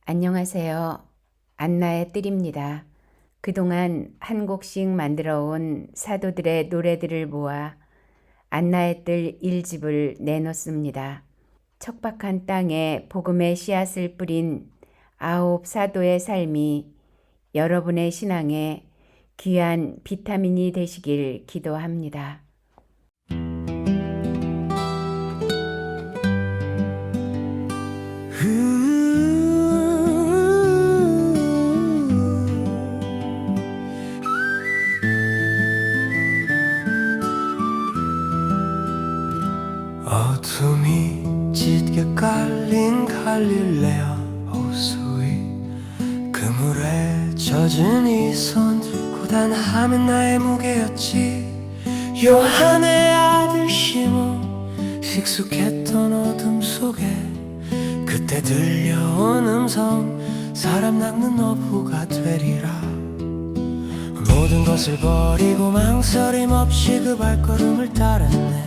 안녕하세요. 안나의 뜰입니다. 그동안 한 곡씩 만들어 온 사도들의 노래들을 모아 안나의 뜰 1집을 내놓습니다. 척박한 땅에 복음의 씨앗을 뿌린 9 사도의 삶이 여러분의 신앙에 귀한 비타민이 되시길 기도합니다. 어둠이 짙게 깔린 갈릴레아 호수 위 그물에 젖은 이 손들 고단함은 나의 무게였지. 요한의 아들 시몬 식숙했던 어둠 속에 그때 들려온 음성, 사람 낚는 어부가 되리라. 모든 것을 버리고 망설임 없이 그 발걸음을 따랐네.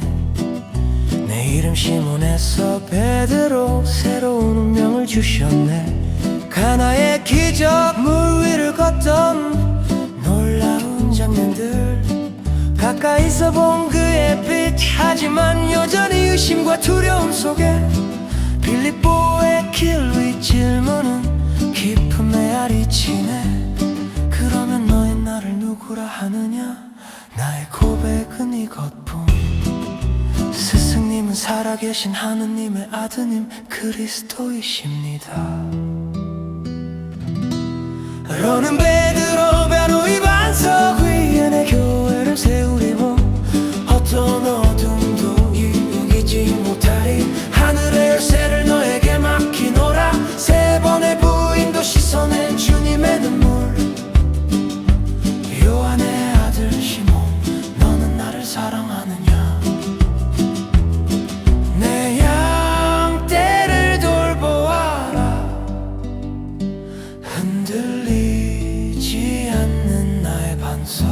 내 이름 시몬에서 베드로, 새로운 운명을 주셨네. 가나의 기적, 물 위를 걷던 놀라운 장면들, 가까이서 본 그의 빛. 하지만 여전히 의심과 두려움 속에 빌립보의 길 위 질문은 깊은 메아리 치네. 그러면 너의 나를 누구라 하느냐? 나의 고백은 이것뿐. 스승님은 살아계신 하느님의 아드님 그리스도이십니다. 너는 베드로, 바로 이 반석 위에 내 교회를 세우리고 어떤 어둠도 이기지 못하리. 하늘의 열쇠를 너에게 맡기노라. 세 번의 부인도 씻어낸 주님의 눈물. 요한의 아들 시몬, 너는 나를 사랑하느냐? 내 양떼를 돌보아라. 흔들리지 않는 나의 반석.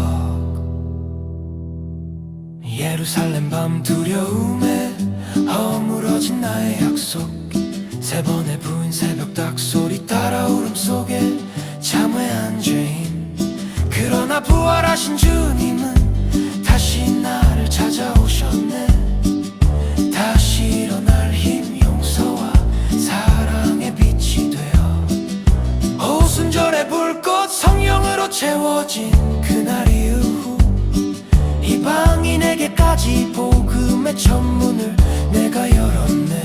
예루살렘 밤 두려움에 허물어진 나의 약속. 세 번의 부인 새벽 닭소리 따라 울음 속에 참회한 죄인. 그러나 부활하신 주님은 다시 나를 찾아오셨네. 다시 일어날 힘, 용서와 사랑의 빛이 되어 오순절의 불꽃 성령으로 채워진 그날 이후 이방인에게까지 복음의 천문을 내가 열었네.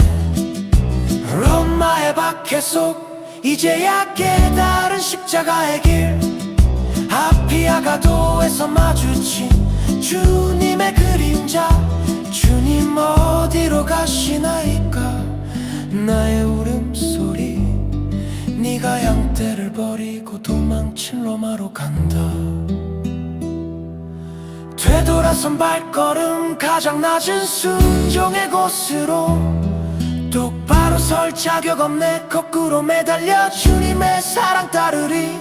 로마의 박해 속 이제야 깨달은 십자가의 길. 아피아가도에서 마주친 주님의 그림자. 주님 어디로 가시나이까? 나의 울음소리. 네가 양떼를 버리고 도망친 로마로 간다. 되돌아선 발걸음, 가장 낮은 순종의 곳으로. 똑바로 설 자격 없네. 거꾸로 매달려 주님의 사랑 따르리.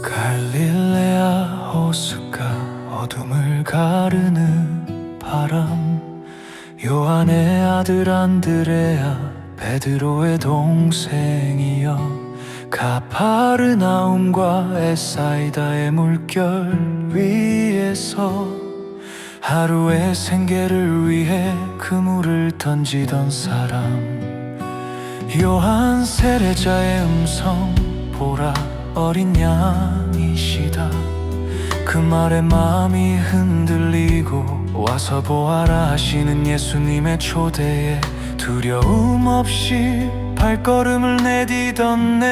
갈릴레아 호수가 어둠을 가르는 바람. 요한의 아들 안드레아, 베드로의 동생이여. 가파르나움과 에사이다의 물결 위에서 하루의 생계를 위해 그물을 던지던 사람. 요한 세례자의 음성, 보라 어린 양이시다. 그 말에 마음이 흔들리고 와서 보아라 하시는 예수님의 초대에 두려움 없이 발걸음을 내디뎠네.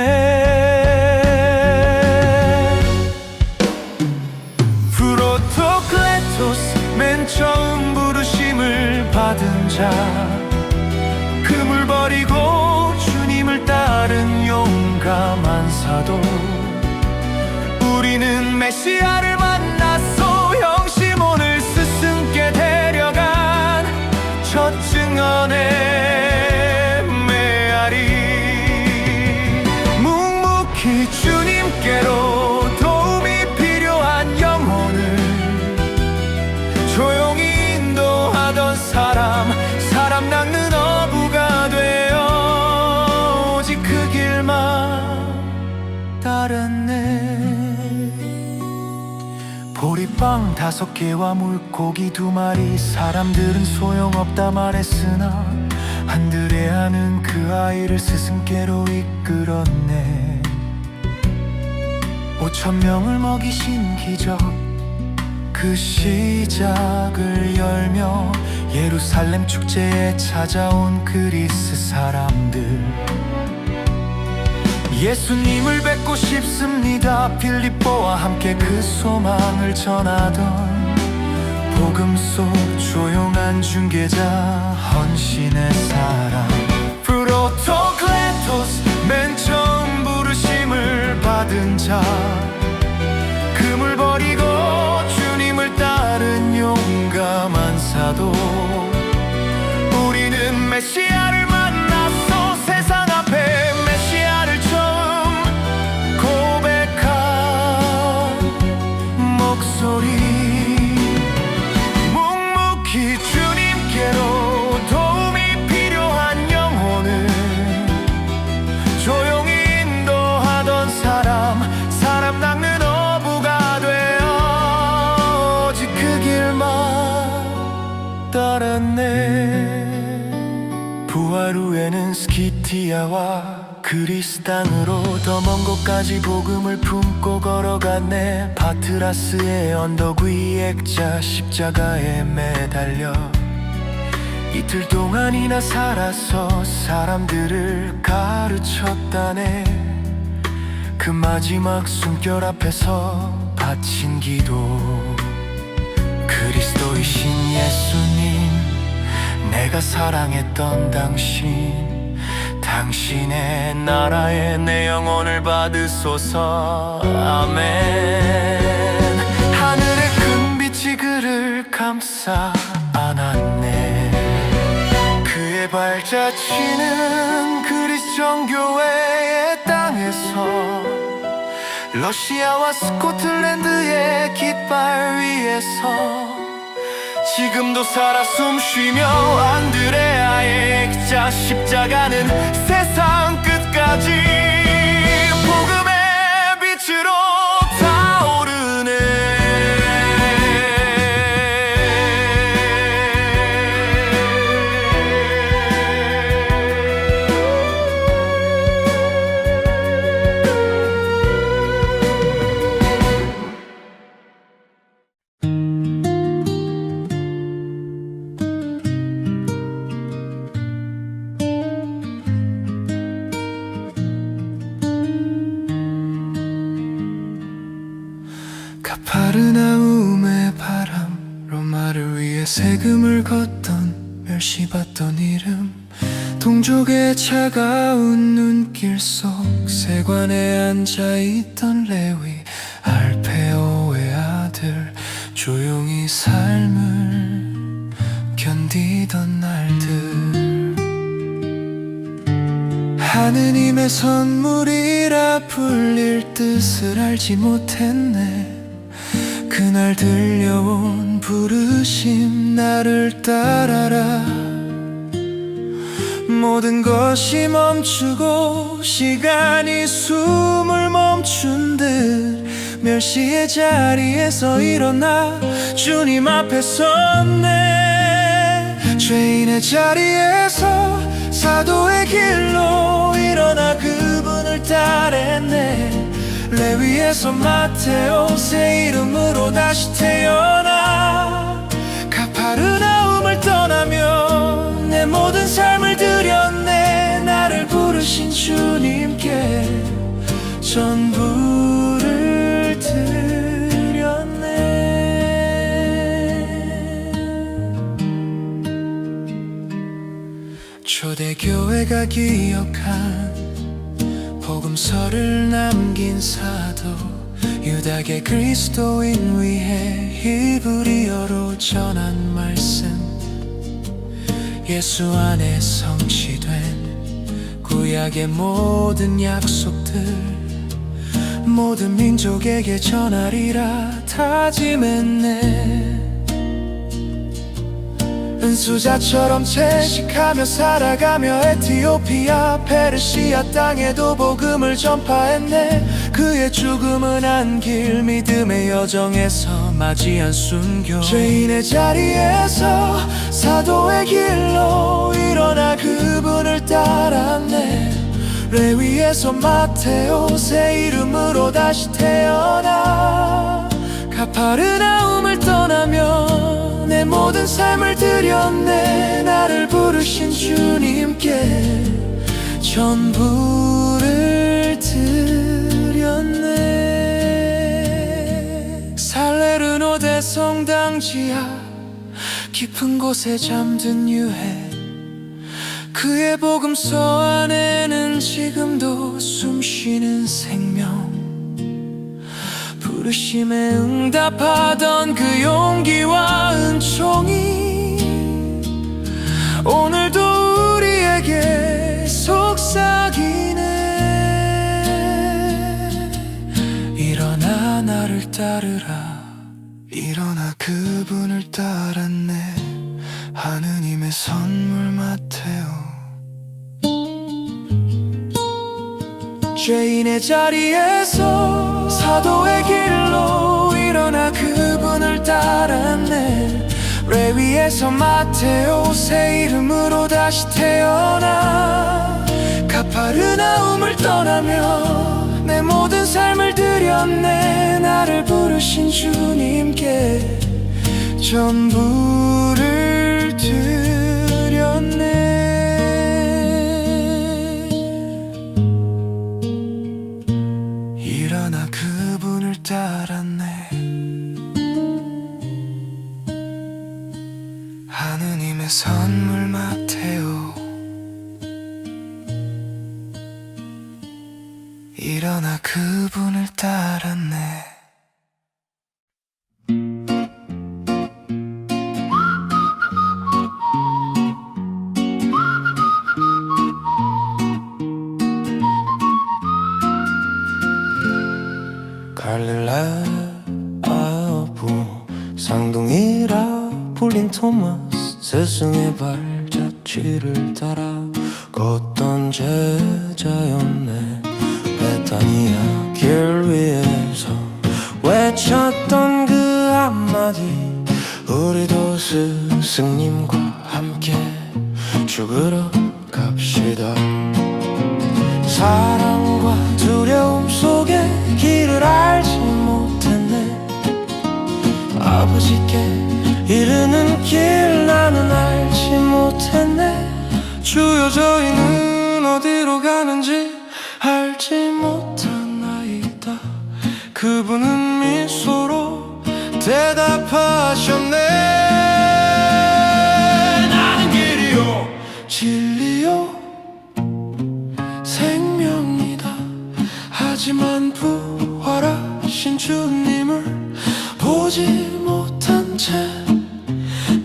프로토클레토스, 맨 처음 부르심을 받 받은 자, 금을 버리고 주님을 따른 용감한 사도. 우리는 메시아를 만났소. 형심 오늘 스승께 데려간 첫 증언의 메아리. 묵묵히 주님께로 도움이 필요한 영혼을 조용히 인도하던 사람 낚는 어부가 되어 오직 그 길만 따랐네. 보리빵 5개와 물고기 2마리, 사람들은 소용없다 말했으나 안드레아는 그 아이를 스승께로 이끌었네. 5,000명을 먹이신 기적, 그 시작을 열며 예루살렘 축제에 찾아온 그리스 사람들. 예수님을 뵙고 싶습니다. 필립보와 함께 그 소망을 전하던 복음 속 조용한 중개자, 헌신의 사람. 프로토클레토스, 맨 처음 부르심을 받은 자, 금을 버리고 주님을 따른 용감한 사도. 우리는 메시아를 만났소. 세상 앞에 메시아를 처음 고백한 목소리. 묵묵히 주님께로 도움이 필요한 영혼을 조용히 인도하던 사람 낚는 어부가 되어 오직 그 길만 따랐네. 부활 후에는 스키티아와 그리스 땅으로 더 먼 곳까지 복음을 품고 걸어갔네. 파트라스의 언덕 위 액자 십자가에 매달려 이틀 동안이나 살아서 사람들을 가르쳤다네. 그 마지막 숨결 앞에서 바친 기도. 그리스도이신 예수님, 내가 사랑했던 당신의 나라에 내 영혼을 받으소서. 아멘. 하늘의 큰 빛이 그를 감싸 안았네. 그의 발자취는 그리스 정교회의 땅에서 러시아와 스코틀랜드의 깃발 위에서 지금도 살아 숨쉬며 안드레아의 액자 십자가는 세상 끝까지 복음의 빛으로 타오르네. 가파르나움의 바람, 로마를 위해 세금을 걷던 멸시받던 이름. 동족의 차가운 눈길 속 세관에 앉아있던 레위, 알페오의 아들. 조용히 삶을 견디던 날들. 하느님의 선물이라 불릴 뜻을 알지 못했네. 그날 들려온 부르심, 나를 따라라. 모든 것이 멈추고 시간이 숨을 멈춘 듯 멸시의 자리에서 일어나 주님 앞에 섰네. 죄인의 자리에서 사도의 길로 일어나 그분을 따랐네. 레위에서 마테오, 새 이름으로 다시 태어나 가파르나움을 떠나며 내 모든 삶을 드렸네. 나를 부르신 주님께 전부를 드렸네. 초대교회가 기억한 복음서를 남긴 사도 유다계 그리스도인 위해 히브리어로 전한 말씀, 예수 안에 성취된 구약의 모든 약속들, 모든 민족에게 전하리라 다짐했네. 은수자처럼 채식하며 살아가며 에티오피아 페르시아 땅에도 복음을 전파했네. 그의 죽음은 안길 믿음의 여정에서 맞이한 순교, 죄인의 자리에서 사도의 길로 일어나 그분을 따랐네. 레위에서 마테오 새 이름으로 다시 태어나 가파르나움을 떠나며 내 모든 삶을 드렸네. 나를 부르신 주님께 전부를 드렸네. 살레르노 성당 지하 깊은 곳에 잠든 유해, 그의 복음서 안에는 지금도 숨쉬는 생명, 부르심에 응답하던 그 용기와 은총이 오늘도 우리에게 속삭이네. 일어나 나를 따르라, 일어나 그분을 따랐네. 하느님의 선물 마테오. 죄인의 자리에서 사도의 길로 일어나 그분을 따랐네. 레위에서 마테오 새 이름으로 다시 태어나 가파르나움을 떠나며 내 모든 삶을 드렸네. 나를 부르신 주님께 전부를 드렸네. 일어나 그분을 따랐네. 하느님의 선물 마테오. 일어나 그분을 따랐네. 갈릴레아 부모 쌍둥이라 불린 토마스, 스승의 발자취를 따라 걷던 제자였네. 베타니아 길 위에서 외쳤던 그 한마디, 우리도 스승님과 함께 죽으러 갑시다. 사랑과 두려움 속에 길을 알지 못했네. 아버지께 이르는 길 나는 알지 못했네. 주여 저희는 어디로 가는지 알지 못한 나이다. 그분은 미소로 대답하셨네. 나는 길이요 진리요 생명이다. 하지만 부활하신 주님을 보지 못한 채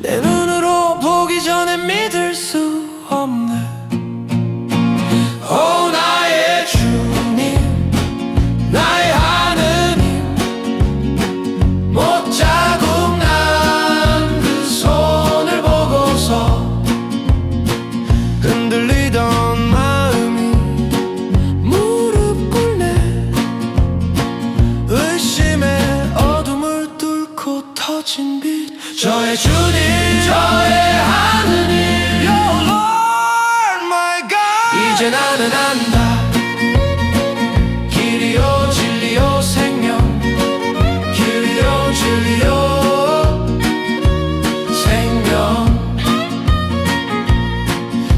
내 눈으로 보기 전에 믿을 수 없네. 오 나의 주님, 나의 하느님, 못자국 난 그 손을 보고서 흔들리던 마음이 무릎 꿇네. 의심의 어둠을 뚫고 터진 빛, 저의 주님, 저의 하느님, Your Lord my God. 이제 나는 안다. 길이요 진리요 생명, 길이요 진리요 생명.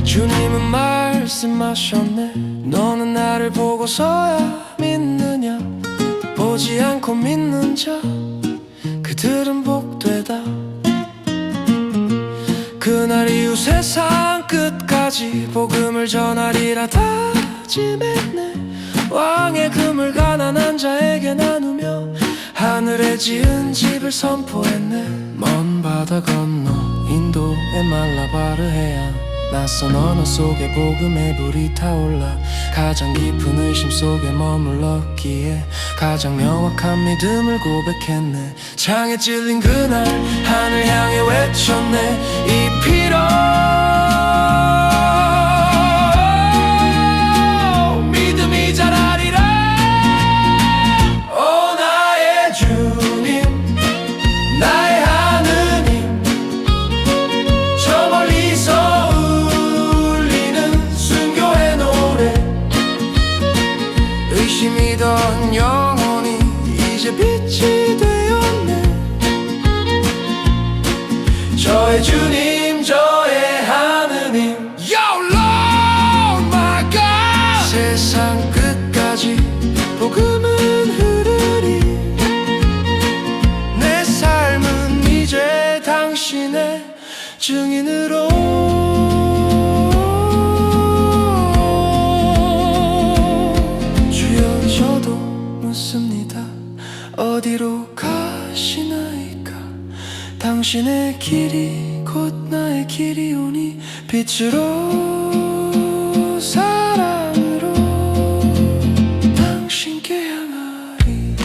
주님은 말씀하셨네. 너는 나를 보고서야 믿느냐. 보지 않고 믿는 자 그들은 복되다. 그 그날 이후 세상 끝까지 복음을 전하리라 다짐했네. 왕의 금을 가난한 자에게 나누며 하늘에 지은 집을 선포했네. 먼 바다 건너 인도의 말라바르 해안, 낯선 언어 속에 복음의 불이 타올라 가장 깊은 의심 속에 머물렀기에 가장 명확한 믿음을 고백했네. 창에 찔린 그날 하늘 향해 외쳤네. 이 피로 믿음이 자라리라. 오 나의 주님, 나의 하느님, 저 멀리서 울리는 순교의 노래, 의심이던 영혼이 이제 빛이 되었네. 저의 주님, 저의 하느님, Yo Lord my God. 세상 끝까지 복음은 흐르리. 내 삶은 이제 당신의 증인으로. 주여 저도 묻습니다. 어디로 가시나이까? 당신의 길이 곧 나의 길이오니 빛으로 사랑으로 당신께 향하리.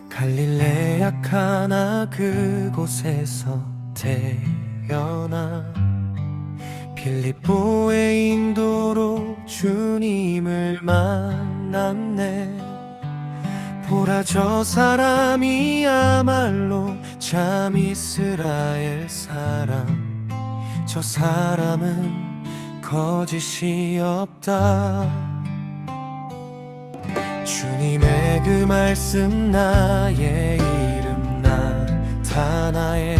갈릴레아 가나 그곳에서 태어나 빌립보의 인도로 주님을 만났네. 보라 저 사람이야말로 참 이스라엘 사람, 저 사람은 거짓이 없다. 주님의 그 말씀 나의 이름 나타나에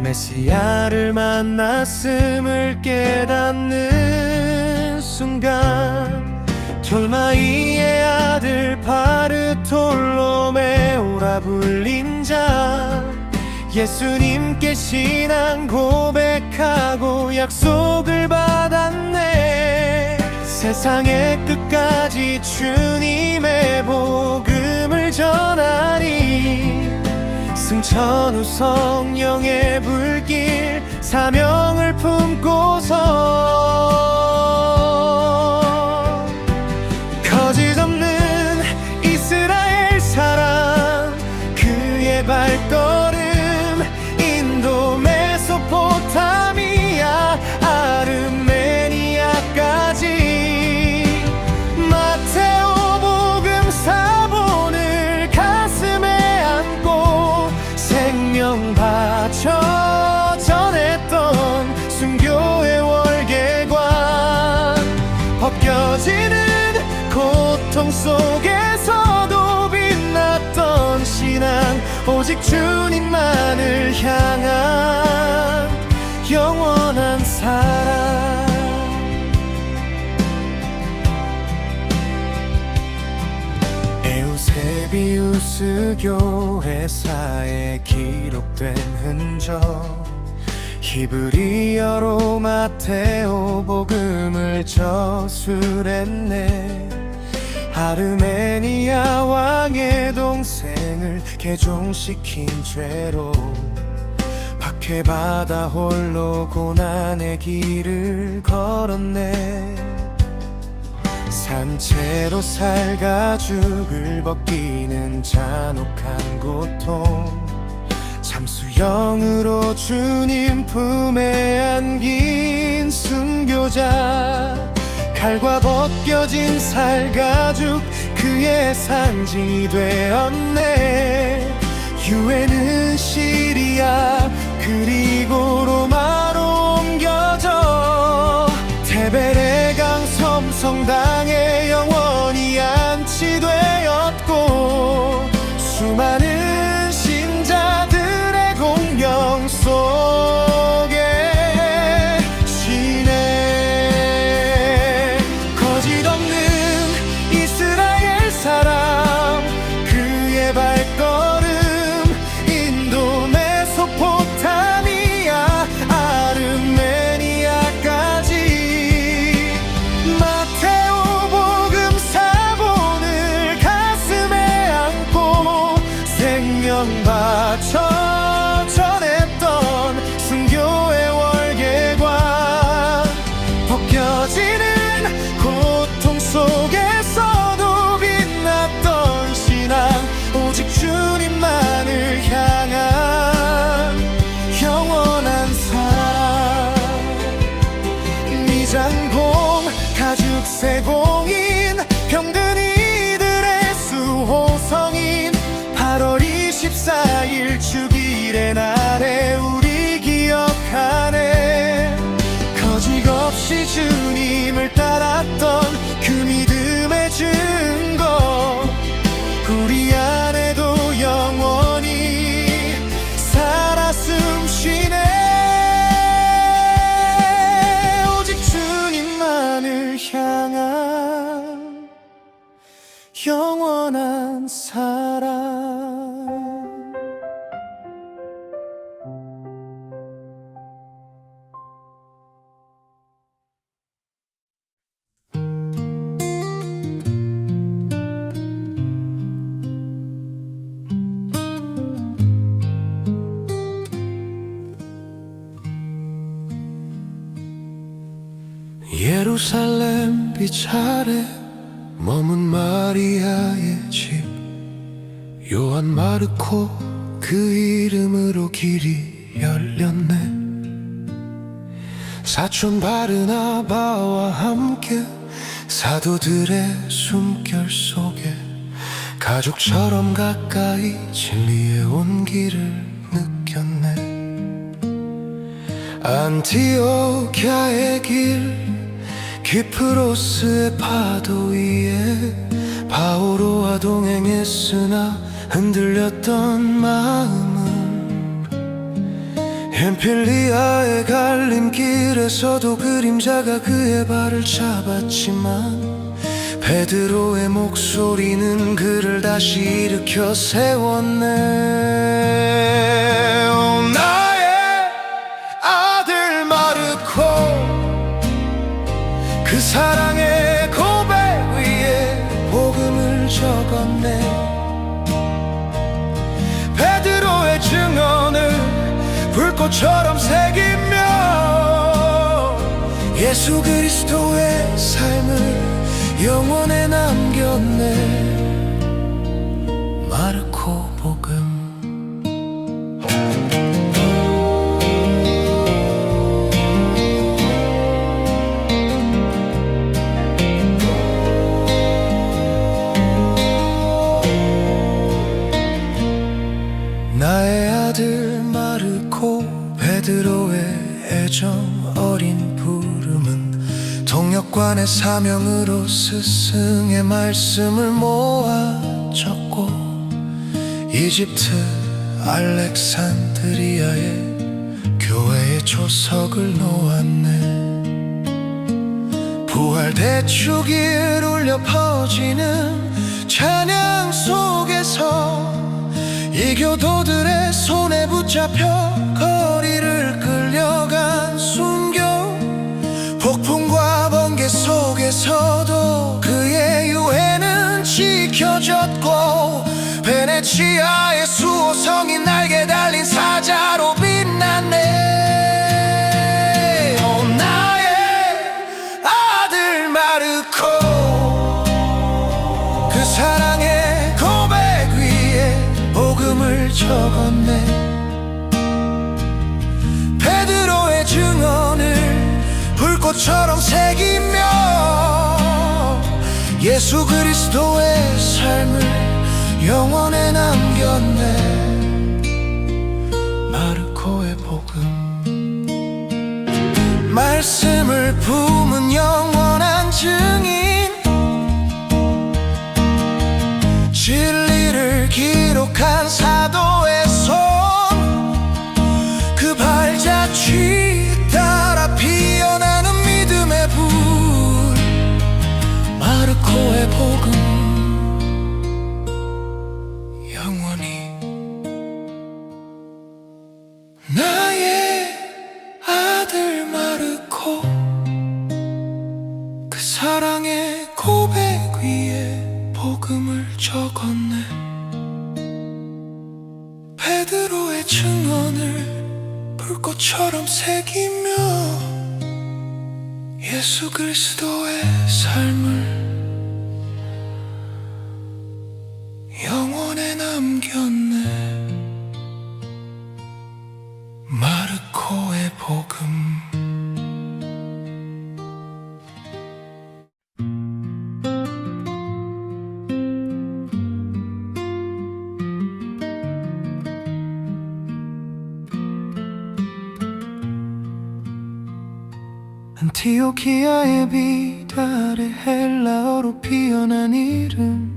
메시아를 만났음을 깨닫는 순간 돌마이의 아들 바르톨로메오라 불린 자 예수님께 신앙 고백하고 약속을 받았네. 세상의 끝까지 주님의 복음을 전하리. 승천 후 성령의 불길 사명을 품고서 거짓 없는 이스라엘 사람 그의 발걸음 인도 메소포타미아 아르메니아까지 마테오 복음 사본을 가슴에 안고 생명 바쳐 전했던 순교의 월계관 벗겨지는 고통 속에서도 빛났던 신앙 오직 주님만을 향한 영원한 사랑. 에우세비우스 교회사에 기록된 흔적 히브리어로 마테오 복음을 저술했네. 아르메니아 왕의 동생을 개종시킨 죄로 박해받아 홀로 고난의 길을 걸었네. 산채로 살가죽을 벗기는 잔혹한 고통 잠수영으로 주님 품에 안긴 순교자 칼과 벗겨진 살가죽 그의 상징이 되었네. 유해는 시리아 마리아 그리고 로마로 옮겨져 테베레강 섬성당에 영원히 안치되었고 수많은 신자들의 공명 속에 시내 거짓 없는 이스라엘 사람 그의 발걸음 인도 메소포타미아 아르메니아까지 마테오 복음 사본을 가슴에 안고 생명 바쳐 전했던 순교의 월계관 벗겨지는 고통 속에서도 빛났던 신앙 오직 주님만을 향한 영원한 사랑 미장공 가죽세공인 병든 이들의 수호성인 8월 24일 주일의 날에 우리 기억하네 거짓없이 주님을 따랐던 그 믿음의 증거 우리 안에도 영원히 살아 숨쉬네 오직 주님만을 향한 영원한 사랑 예루살렘 빛 아래 머문 마리아의 집 요한 마르코 그 이름으로 길이 열렸네 사촌 바르나바와 함께 사도들의 숨결 속에 가족처럼 가까이 진리의 온기를 느꼈네 안티오키아의 길 키프로스의 파도 위에 바오로와 동행했으나 흔들렸던 마음은 햄필리아의 갈림길에서도 그림자가 그의 발을 잡았지만 베드로의 목소리는 그를 다시 일으켜 세웠네 오, 나의 아들 마르코 그 사랑의 고백 위에 복음을 적었네 베드로의 증언을 불꽃처럼 새기며 예수 그리스도의 삶을 영원에 남겼네 마르코 복음 나의 아들 마르코 베드로의 애정 어린 부름은 동역관의 사명으로 스승의 말씀을 모아 적고 이집트 알렉산드리아에 교회의 조석을 놓았네 부활 대축일 울려 퍼지는 찬양 속에서 이 교도들의 손에 붙잡혀 거리를 끌려간 순교 폭풍과 번개 속에서도 그의 유해는 지켜졌고 베네치아의 수호성이 날개 달린 사자로 빛났네 오, 나의 아들 마르코 그 사랑의 고백 위에 복음을 적었네 베드로의 증언을 불꽃처럼 새기며 예수 그리스도의 삶을 영원에 남겼네 말씀을 품은 영원한 증인, 진리를 기록한 사도의 손, 그 발자취 따라 피어나는 믿음의 불, 마르코의 복음 영원히. 나의 아들 마르코, 그 사랑의 고백 위에 복음을 적었네. 베드로의 증언을 불꽃처럼 새기며 예수 그리스도의 삶을 영원에 남겼네. 마르코의 복음. 안티오키아의 비달의 헬라어로 피어난 이름,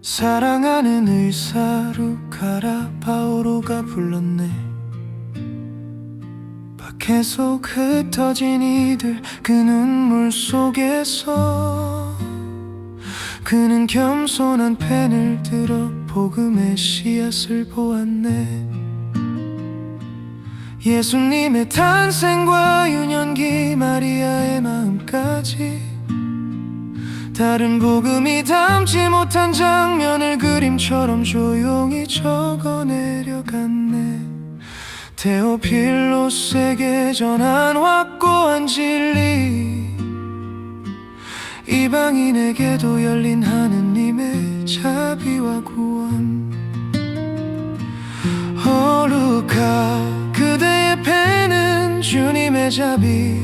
사랑하는 의사 루카라 바오로가 불렀네. 밖에서 흩어진 이들 그 눈물 속에서 그는 겸손한 펜을 들어 복음의 씨앗을 보았네. 예수님의 탄생과 유년기, 마리아의 마음까지 다른 복음이 담지 못한 장면을 그림처럼 조용히 적어내려갔네. 테오필로스에게 전한 확고한 진리, 이방인에게도 열린 하느님의 자비와 구원. 루카, 그대의 펜은 주님의 자비,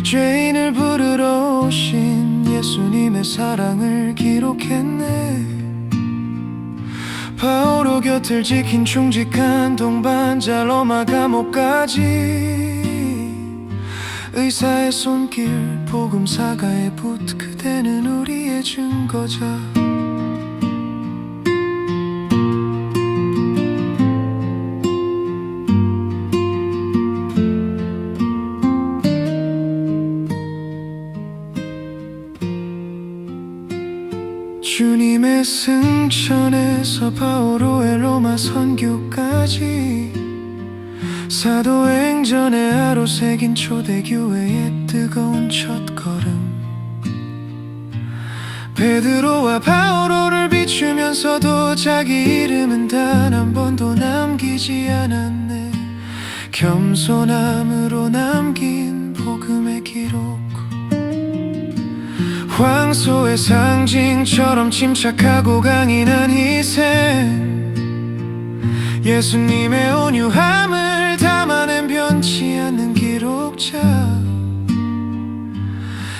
죄인을 부르러 오신 예수님의 사랑을 기록했네. 바오로 곁을 지킨 충직한 동반자, 로마 감옥까지 의사의 손길, 복음사가의 붓, 그대는 우리의 증거자. 주님의 승천에서 바오로의 로마 선교까지, 사도행전의 아로 새긴 초대교회의 뜨거운 첫걸음. 베드로와 바오로를 비추면서도 자기 이름은 단 한 번도 남기지 않았네. 겸손함으로 남긴 복음의 기록, 황소의 상징처럼 침착하고 강인한 희생, 예수님의 온유함을 담아낸 변치 않는 기록자.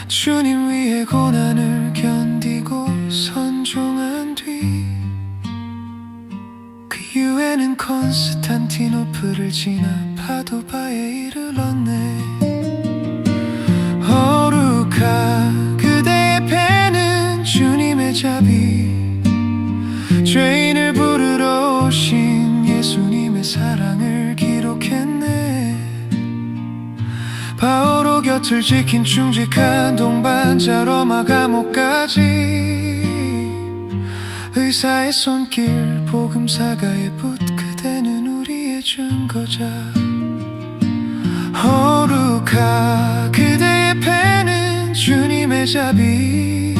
주님 위에 고난을 견디고 선종한 뒤, 그 이후에는 콘스탄티노플을 지나 파도바에 이르렀네. 루카, 그대의 펜은 주님의 자비, 죄인을 부르러 오신 예수님의 사랑을 기록했네. 바오로 곁을 지킨 충직한 동반자, 로마 감옥까지 의사의 손길, 복음사가의 붓, 그대는 우리의 증거자. 루카, 그대의 펜은 주님의 자비,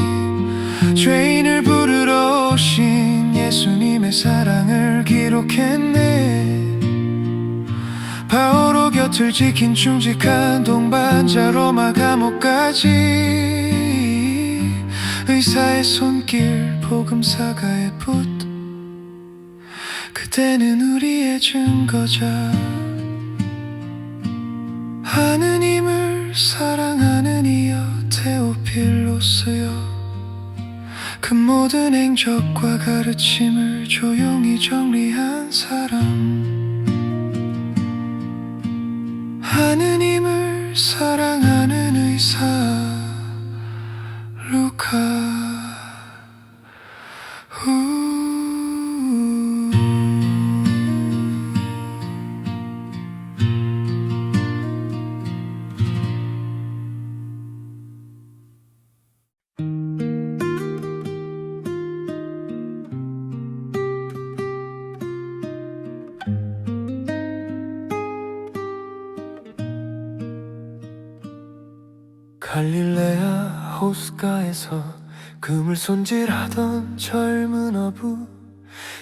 죄인을 부르러 오신 예수님의 사랑을 기록했네. 바오로 곁을 지킨 충직한 동반자, 로마 감옥까지 의사의 손길, 복음사가의 붓, 그대는 우리의 증거자. 하느님을 사랑하는 이여 테오필로스여, 그 모든 행적과 가르침을 조용히 정리한 사람. 하느님 갈릴레아 호숫가에서 그물 손질하던 젊은 어부,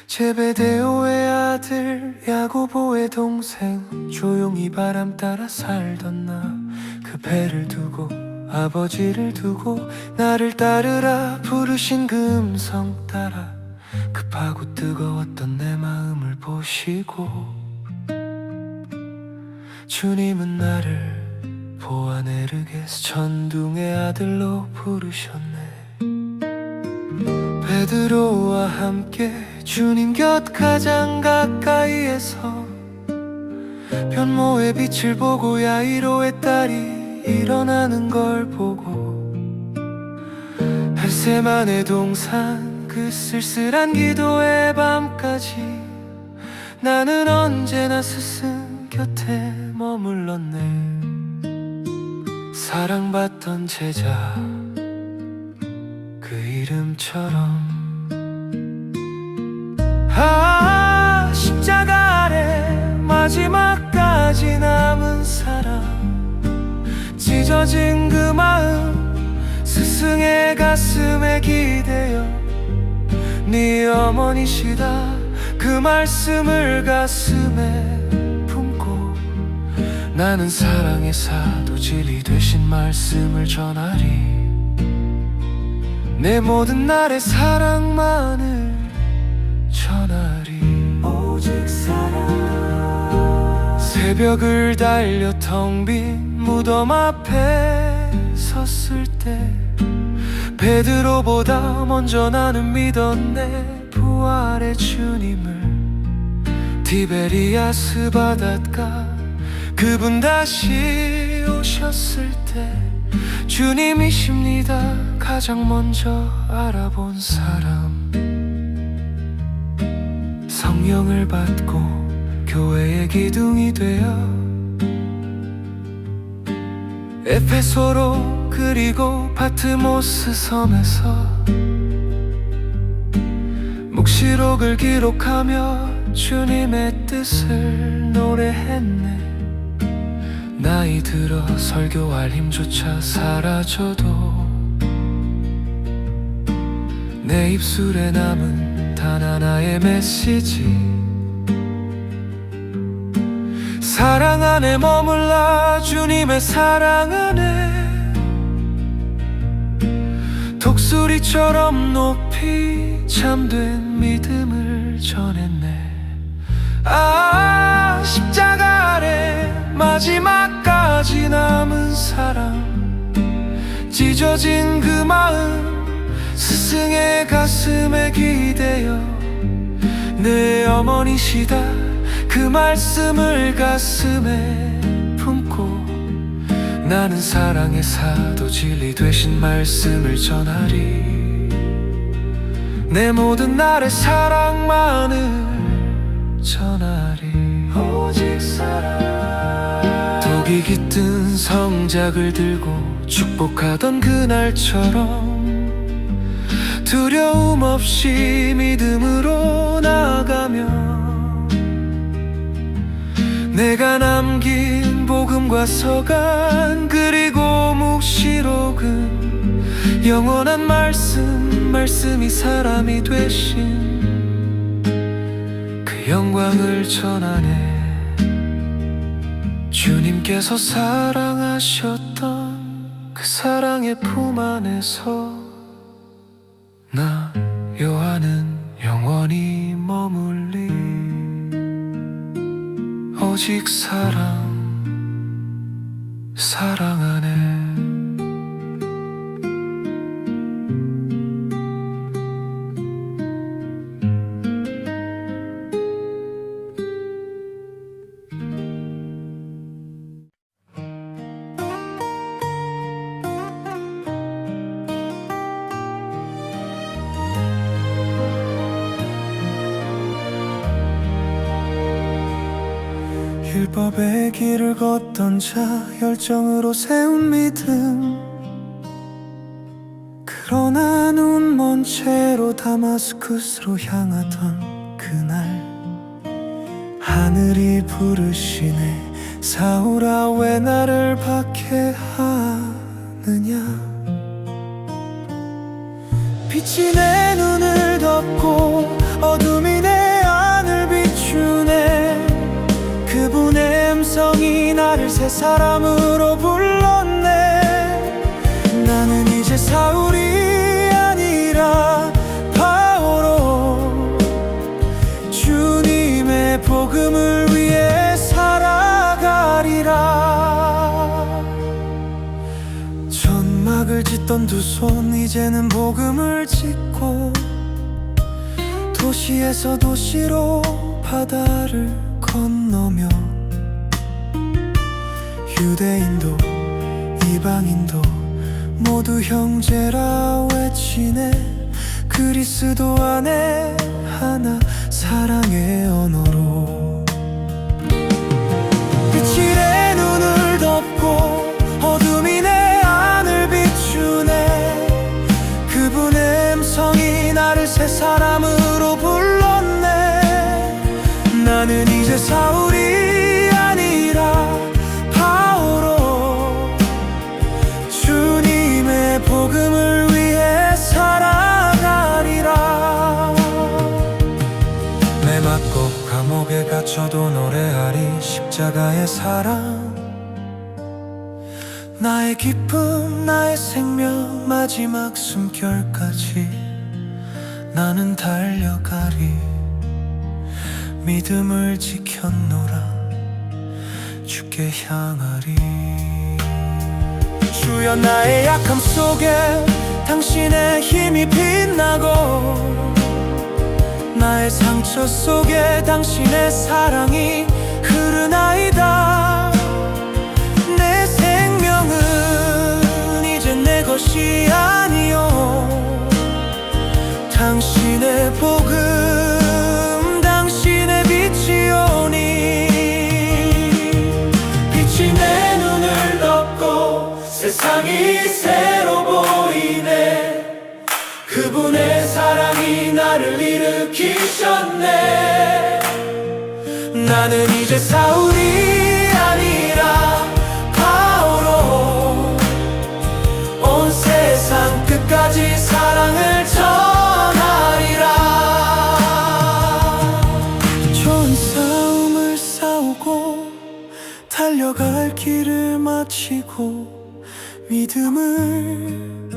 제베데오의 아들 야고보의 동생, 조용히 바람 따라 살던 나, 그 배를 두고 아버지를 두고 나를 따르라 부르신 그 음성 따라 급하고 뜨거웠던 내 마음을 보시고 주님은 나를 보아네르게스 천둥의 아들로 부르셨네. 베드로와 함께 주님 곁 가장 가까이에서 변모의 빛을 보고 야이로의 딸이 일어나는 걸 보고 겟세마네 동산 그 쓸쓸한 기도의 밤까지 나는 언제나 스승 곁에 머물렀네. 사랑받던 제자 그 이름처럼 십자가 아래 마지막까지 남은 사랑, 찢어진 그 마음 스승의 가슴에 기대어 네 어머니시다 그 말씀을 가슴에 품고 나는 사랑의 사도 진리 되신 말씀을 전하리. 내 모든 날의 사랑만을 전하리. 오직 사랑. 새벽을 달려 텅 빈 무덤 앞에 섰을 때 베드로보다 먼저 나는 믿었네. 부활의 주님을 티베리아스 바닷가 그분 다시 오셨을 때 주님이십니다 가장 먼저 알아본 사람. 성령을 받고 교회의 기둥이 되어 에페소로 그리고 파트모스 섬에서 묵시록을 기록하며 주님의 뜻을 노래했네. 나이 들어 설교할 힘조차 사라져도 내 입술에 남은 단 하나의 메시지, 사랑 안에 머물라 주님의 사랑 안에 독수리처럼 높이 잠든 믿음을 전했네. 십자가 아래 마지막까지 남은 사랑, 찢어진 그 마음 스승의 가슴에 기대어 내 어머니시다 그 말씀을 가슴에 품고 나는 사랑의 사도 진리 되신 말씀을 전하리. 내 모든 날의 사랑만을 전하리. 오직 사랑. 독이 깃든 성작을 들고 축복하던 그날처럼 두려움 없이 믿음으로 나아가며 내가 남긴 복음과 서간 그리고 묵시록은 영원한 말씀이 사람이 되신 그 영광을 전하네. 주님께서 사랑하셨던 그 사랑의 품 안에서 나 요한은 영원히 머물리. 오직 사랑 안에. 율법의 길을 걷던 자, 열정으로 세운 믿음, 그러나 눈 먼 채로 다마스쿠스로 향하던 그날 하늘이 부르시네. 사울아 왜 나를 박해하느냐. 빛이 내 눈을 덮고 어둠이 내 안을 비추네. 그분의 음성이 나를 새 사람으로 불렀네. 나는 이제 사울이 아니라 바오로 주님의 복음을 위해 살아가리라. 천막을 짓던 두 손 이제는 복음을 짓고 도시에서 도시로 바다를 건너며 유대인도 이방인도 모두 형제라 외치네. 그리스도 안에 하나 사랑의 언어로 빛이 내 눈을 덮고 어둠이 내 안을 비추네. 그분의 음성이 나를 새 사람으로 불렀네. 나는 이제 사울이 아니라 바오로 주님의 복음을 위해 살아가리라. 매 맞고 감옥에 갇혀도 노래하리 십자가의 사랑. 나의 기쁨 나의 생명 마지막 숨결까지 나는 달려가리. 믿음을 지켰노라 주께 향하리. 주여 나의 약함 속에 당신의 힘이 빛나고 나의 상처 속에 당신의 사랑이 흐르나이다. 내 생명은 이제 내 것이 아니요 당신의 복음 당신의 빛이오니. 빛이 내 눈을 덮고 세상이 새로 보이네. 그분의 사랑이 나를 일으키셨네. 나는 이제 사울이 아니라 바오로 온 세상 끝까지 사랑을 전하리라. 좋은 싸움을 싸우고 달려갈 길을 마치고 믿음을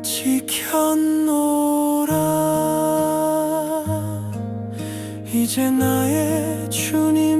지켰노라. 이제 나의 주님